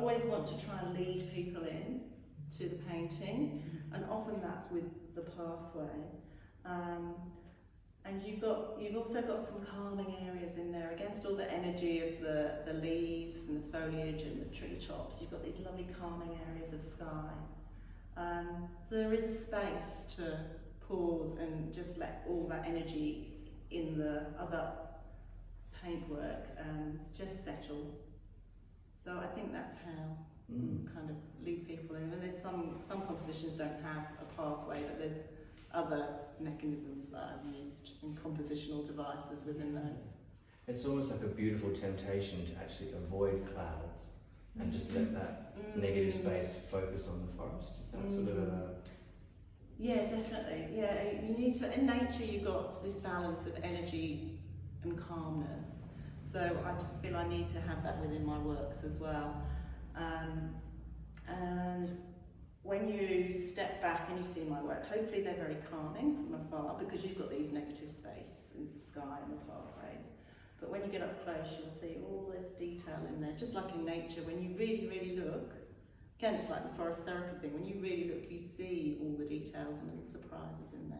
always want to try and lead people in to the painting, and often that's with the pathway. And you've also got some calming areas in there against all the energy of the leaves and the foliage and the treetops. You've got these lovely calming areas of sky. So there is space to pause and just let all that energy in the other paintwork just settle. So I think that's how kind of lead people in. And there's some compositions don't have a pathway, but there's other mechanisms that I've used in compositional devices within those. It's almost like a beautiful temptation to actually avoid clouds and just let that negative space focus on the forest. Is that sort of a... Yeah, definitely. Yeah, you need to, in nature you've got this balance of energy and calmness. So I just feel I need to have that within my works as well. And when you step back and you see my work, hopefully they're very calming from afar because you've got these negative space in the sky and the pathways. But when you get up close, you'll see all this detail in there, just like in nature. When you really, really look, again, it's like the forest therapy thing. When you really look, you see all the details and little surprises in there.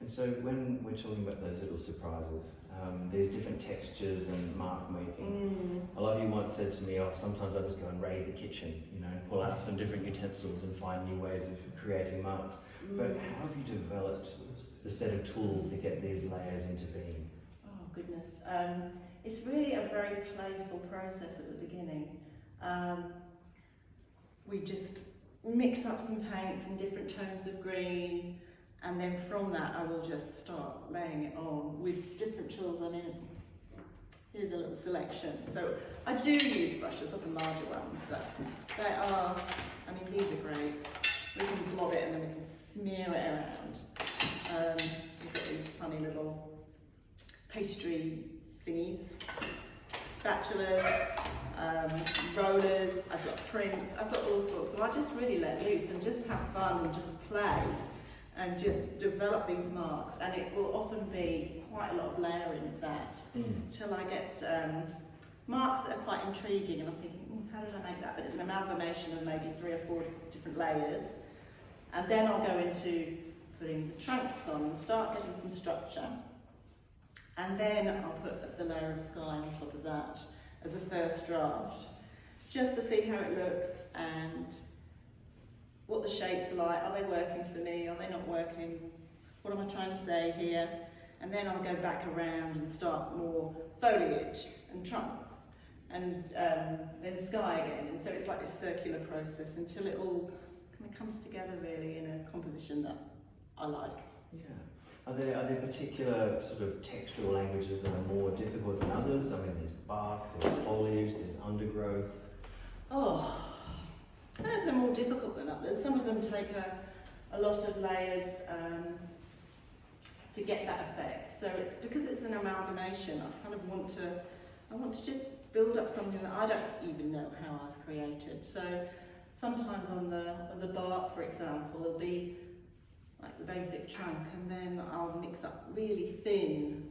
And so when we're talking about those little surprises, there's different textures and mark making. A lot of you once said to me, oh, sometimes I just go and raid the kitchen, you know, and pull out some different utensils and find new ways of creating marks. But how have you developed the set of tools to get these layers into being? Oh, goodness. It's really a very playful process at the beginning. We just mix up some paints in different tones of green, and then from that I will just start laying it on with different tools. I mean, here's a little selection. So I do use brushes, often larger ones, but they are, I mean, these are great. We can blob it and then we can smear it around. We've got these funny little pastry thingies, spatulas, rollers, I've got prints, I've got all sorts. So I just really let loose and just have fun and just play and just develop these marks, and it will often be quite a lot of layering of that till I get marks that are quite intriguing, and I'm thinking, how did I make that? But it's an amalgamation of maybe 3 or 4 different layers, and then I'll go into putting the trunks on and start getting some structure, and then I'll put the layer of sky on top of that as a first draft, just to see how it looks and what the shapes are like. Are they working for me? Are they not working? What am I trying to say here? And then I'll go back around and start more foliage and trunks and then sky again. And so it's like this circular process until it all kind of comes together really in a composition that I like. Yeah. Are there particular sort of textural languages that are more difficult than others? I mean, there's bark, there's foliage, there's undergrowth. Oh, I don't know if they're more difficult than others. Some of them take a lot of layers to get that effect. So because it's an amalgamation, I kind of want to just build up something that I don't even know how I've created. So sometimes on the bark, for example, there'll be like the basic trunk, and then I'll mix up really thin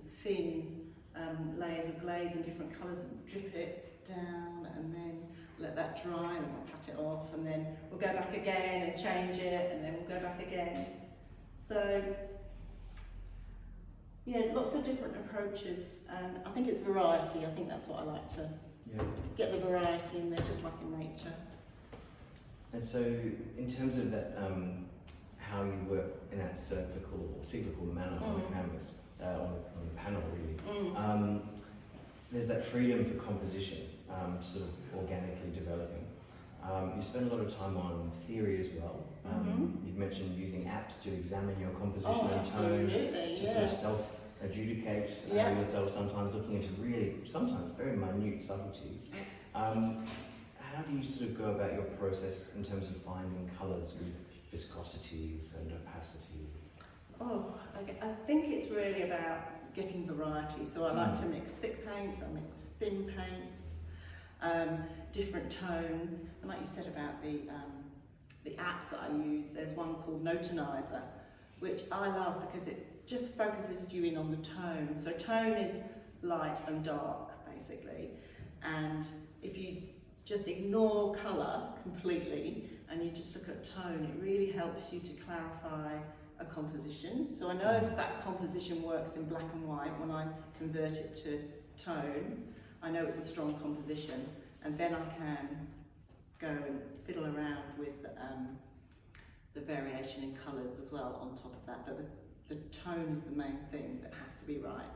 layers of glaze in different colours and drip it down, and then let that dry, and then we'll pat it off, and then we'll go back again and change it, and then we'll go back again. So yeah, lots of different approaches, and I think it's variety. I think that's what I like to get the variety in there, just like in nature. And so in terms of that, how you work in that cyclical manner on the canvas, on the panel really, there's that freedom for composition, sort of organically developing. You spend a lot of time on theory as well. You've mentioned using apps to examine your composition and tone, to sort of self-adjudicate yourself, sometimes looking into really, sometimes very minute subtleties. How do you sort of go about your process in terms of finding colours with viscosities and opacity? Oh, I think it's really about getting variety. So I like to mix thick paints, I mix thin paints, different tones, and like you said about the apps that I use, there's one called Notonizer, which I love because it just focuses you in on the tone. So tone is light and dark, basically, and if you just ignore colour completely and you just look at tone, it really helps you to clarify a composition. So I know if that composition works in black and white, when I convert it to tone, I know it's a strong composition, and then I can go and fiddle around with the variation in colours as well on top of that. But the tone is the main thing that has to be right.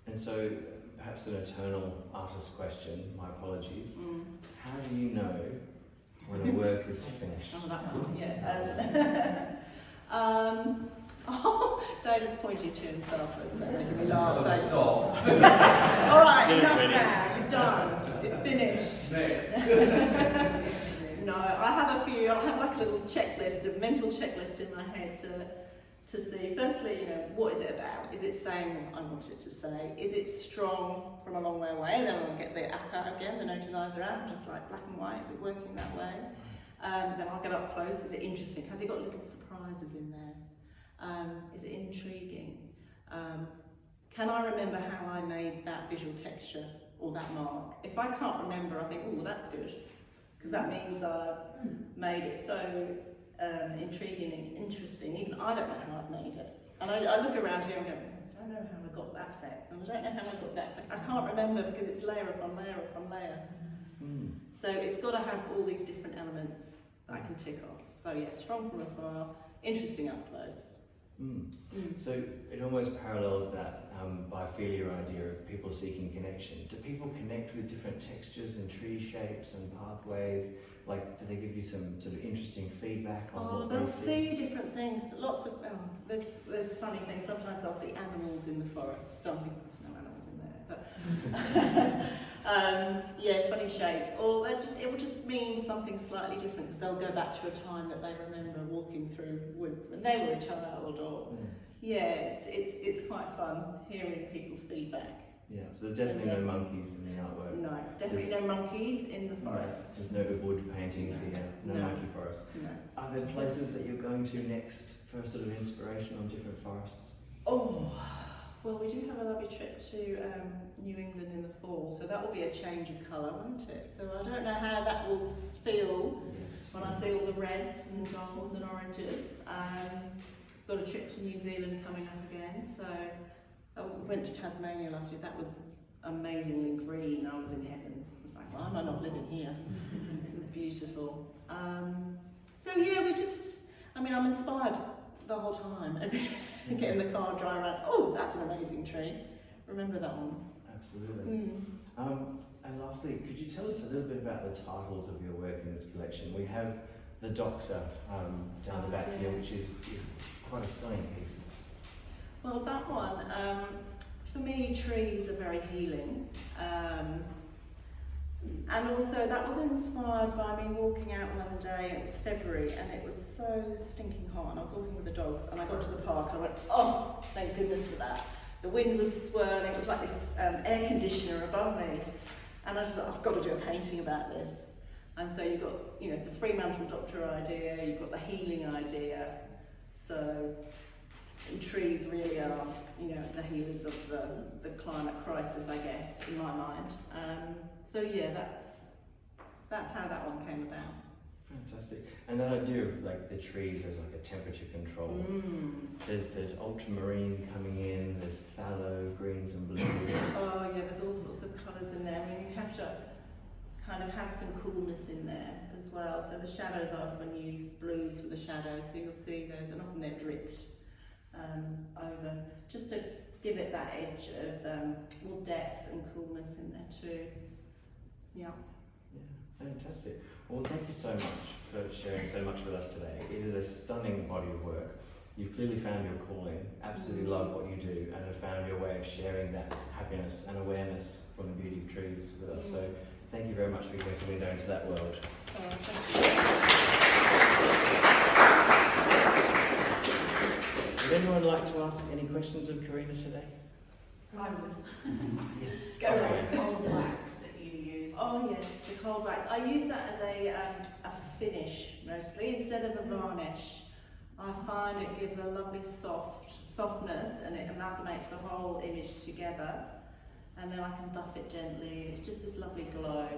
And so, perhaps an eternal artist question, my apologies. How do you know when a work is finished? Oh, that one, yeah. David's pointing to himself and making me laugh. So. Stop. All right, enough now. You're done. It's finished. Next. No, I have a few. I have like a little checklist, a mental checklist in my head to see. Firstly, you know, what is it about? Is it saying what I want it to say? Is it strong from a long way away? And then I'll get the app out again, the notinizer out, just like black and white. Is it working that way? Then I'll get up close. Is it interesting? Has it got little surprises in there? Is it intriguing? Can I remember how I made that visual texture or that mark? If I can't remember, I think, oh, that's good, because that means I've made it so intriguing and interesting. Even I don't know how I've made it. And I look around here and go, I don't know how I got that effect, and I don't know how I got that effect. I can't remember because it's layer upon layer upon layer. So it's got to have all these different elements that I can tick off. So yeah, strong from afar, interesting up close. So it almost parallels that biophilia idea of people seeking connection. Do people connect with different textures and tree shapes and pathways? Like, do they give you some sort of interesting feedback on what they'll they see different things, but lots of, there's funny things. Sometimes they'll see animals in the forest. I think there's no animals in there, but yeah, funny shapes. Or it will just mean something slightly different, because they'll go back to a time that they remember walking through woods when they were a child, or yeah, it's quite fun hearing people's feedback. Yeah, so there's definitely no monkeys in the artwork. No, definitely no monkeys in the forest. There's no wood paintings here, no monkey forest. No. Are there places that you're going to next for sort of inspiration on different forests? Oh, well, we do have a lovely trip to New England in the fall, so that will be a change of colour, won't it? So I don't know how that will feel when I see all the reds and golds and oranges. Got a trip to New Zealand coming up again, so I went to Tasmania last year. That was amazingly green. I was in heaven. I was like, why am I not living here? It was beautiful. So yeah, I'm inspired the whole time. Get in the car and drive around. Oh, that's an amazing tree. Remember that one? Absolutely. And lastly, could you tell us a little bit about the titles of your work in this collection? We have The Doctor down the back here, which is quite a stunning piece. Well, that one, for me, trees are very healing. And also, that was inspired by me walking out one day. It was February, and it was so stinking hot. And I was walking with the dogs, and I got to the park, and I went, oh, thank goodness for that. The wind was swirling. It was like this air conditioner above me. And I just thought, I've got to do a painting about this. And so you've got, the Fremantle Doctor idea, you've got the healing idea. So trees really are, the healers of the climate crisis, I guess, in my mind. So yeah, that's how that one came about. Fantastic. And that idea of like the trees as like a temperature control. There's ultramarine coming in, there's phthalo, greens and blues. Oh yeah, there's all sorts of colours in there. I mean, you have to kind of have some coolness in there as well. So the shadows, I often use blues for the shadows, so you'll see those, and often they're dripped over, just to give it that edge of more depth and coolness in there too. Yeah. Yeah, fantastic. Well, thank you so much for sharing so much with us today. It is a stunning body of work. You've clearly found your calling, absolutely love what you do, and have found your way of sharing that happiness and awareness from the beauty of trees with us. So thank you very much for giving us a window into that world. Would anyone like to ask any questions of Karina today? I would. Yes. Go ahead. Cold wax that you use. Oh yes, the cold wax. I use that as a finish mostly instead of a varnish. I find it gives a lovely softness, and it amalgamates the whole image together. And then I can buff it gently, and it's just this lovely glow.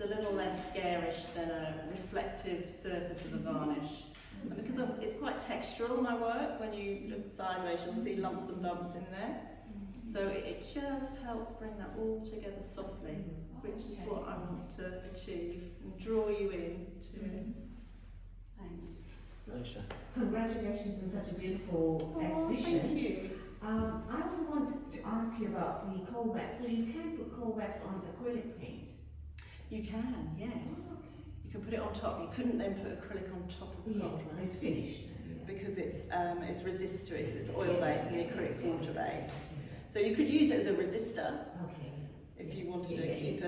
It's a little less garish than a reflective surface of a varnish. And because it's quite textural, my work, when you look sideways you'll see lumps and bumps in there. So it just helps bring that all together softly, which is what I want to achieve and draw you in to it. Thanks. Sasha. Congratulations on such a beautiful exhibition. Thank you. I also wanted to ask you about the coal wax. So you can put coal wax on acrylic paint? You can, yes. You can put it on top. You couldn't then put acrylic on top of the cold It's wax finished. because it's resistor, it's oil based and the acrylic's water based. So you could use it as a resistor Okay. if you wanted to keep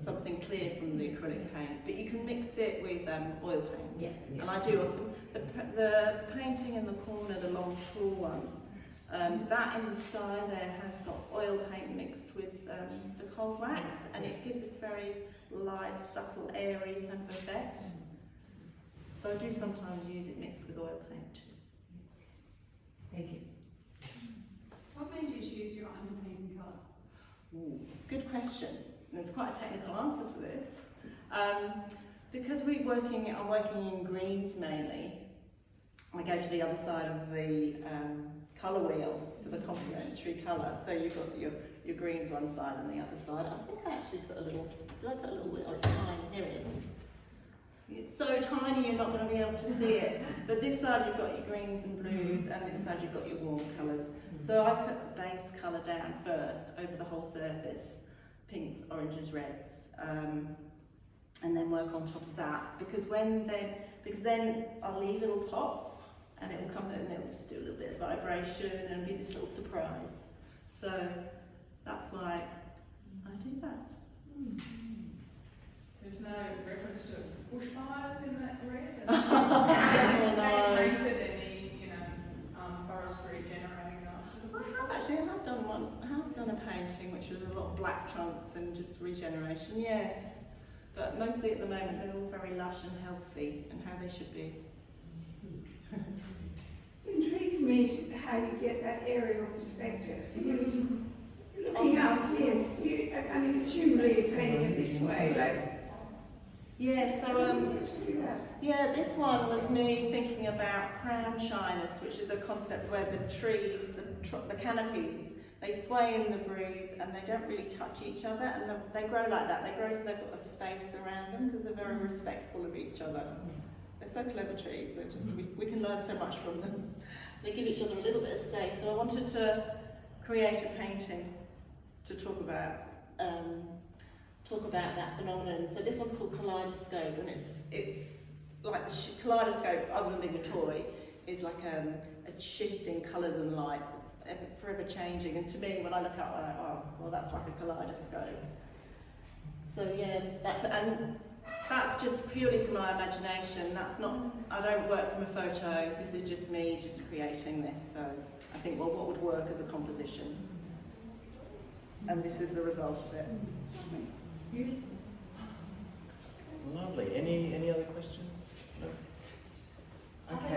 something clear from the acrylic paint, but you can mix it with oil paint. Yeah. And I do on some the painting in the corner, the long tall one. That in the sky there has got oil paint mixed with the cold wax, and it gives this very light, subtle, airy kind of effect. So I do sometimes use it mixed with oil paint too. Thank you. What made you choose your underpainting colour? Ooh, good question. And there's quite a technical answer to this. Because I'm working in greens mainly, I go to the other side of the colour wheel, so the complementary colour. So you've got your greens one side and the other side. I think I actually put a little, did I put a little bit? Oh, it's tiny, here it is. It's so tiny you're not going to be able to see it. But this side you've got your greens and blues, and this side you've got your warm colours. So I put the base colour down first over the whole surface, pinks, oranges, reds, and then work on top of that. Because then I'll leave little pops, and it will come in and it will just do a little bit of vibration and be this little surprise. So that's why I do that. There's no reference to bushfires in that red? No. They painted any, forestry generating after I have done one. I have done a painting which was a lot of black trunks and just regeneration, yes. But mostly at the moment they're all very lush and healthy and how they should be. It intrigues me how you get that aerial perspective. You're looking up this, assumably you're painting it this way, like. Yeah, so Do that. yeah, this one was me thinking about crown shyness, which is a concept where the trees, the canopies, they sway in the breeze and they don't really touch each other, and they grow like that. They grow so they've got a space around them because they're very respectful of each other. They're so clever trees. They're just we can learn so much from them. They give each other a little bit of space. So I wanted to create a painting to talk about that phenomenon. So this one's called Kaleidoscope, and it's like the kaleidoscope, other than being a toy, is like a shift in colours and lights. It's forever changing, and to me, when I look up, I'm like, oh, well, that's like a kaleidoscope. So yeah, that's just purely from my imagination. That's not, I don't work from a photo. This is just me just creating this. So I think, well, what would work as a composition? And this is the result of it. Lovely. Any other questions? No? Okay.